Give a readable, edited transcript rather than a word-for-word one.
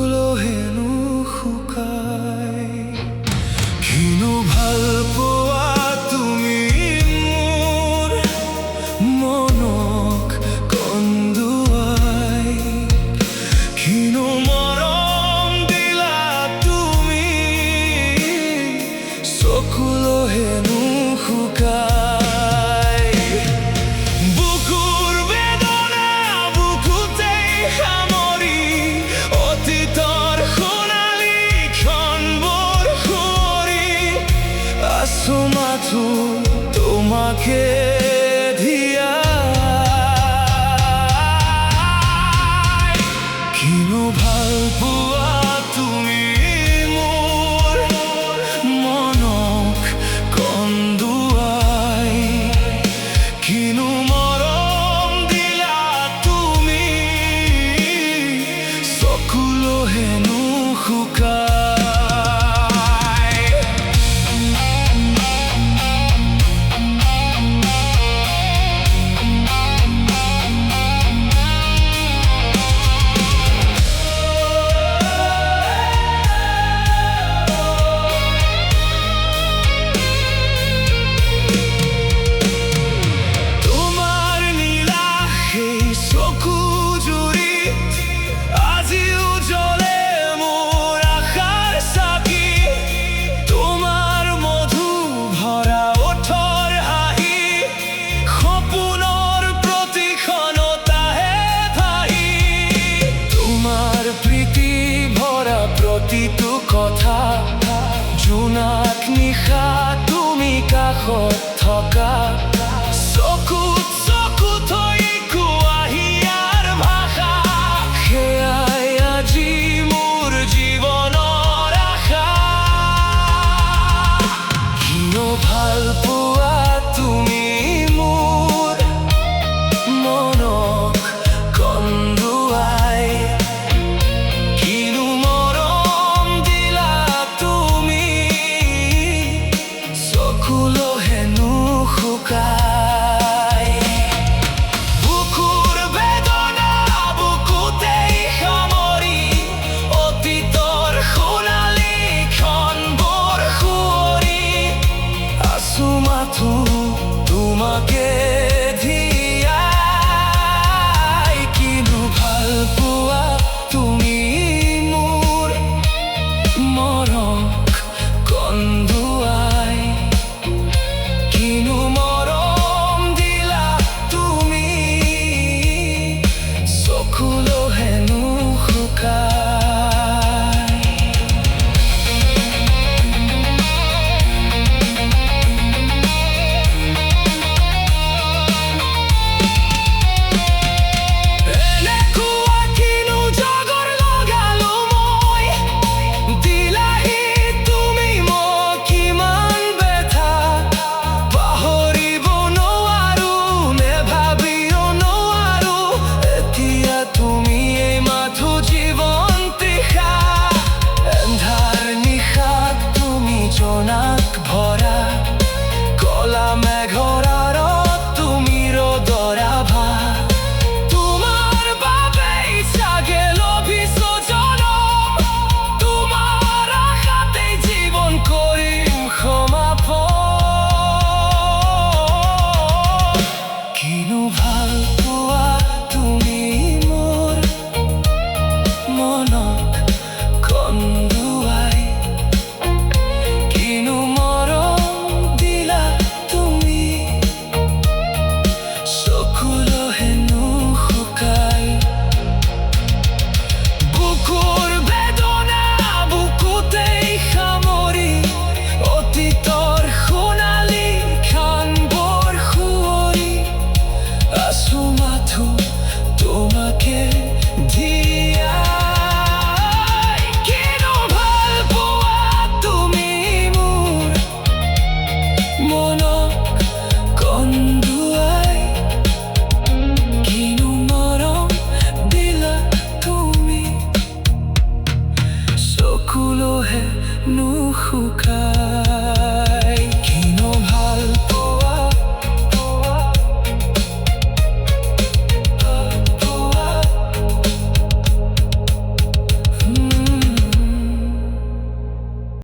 চকুলো হেনো শুকাই। কিনো ভাল পোৱা তুমি মোৰ মনক কন্দুৱাই। কিনো মৰম দিলা তুমি চকুলো হেনো শুকাই। বুকুৰ বেদনা বুকুতেই সামৰি অতীতৰ সোণালী ক্ষণবোৰ সুঁৱৰি আছো মাথো তোমাকে ধিয়াই। কিনো ভাল পোৱা তুমি মোৰ মনক কন্দুৱাই। কিনো মৰম দিলা তুমি চকুলো হেনো শুকাই। চকু জুৰিত আজিও জ্বলে মোৰ আশাৰ চাকি। তোমাৰ মধু ভৰা ওঠৰ হাঁহি সপোনৰ প্ৰতিক্ষণত আহে ভাহি। তোমাৰ প্ৰীতি ভৰা প্ৰতিটো কথা জোনাক নিশা তুমি কাষত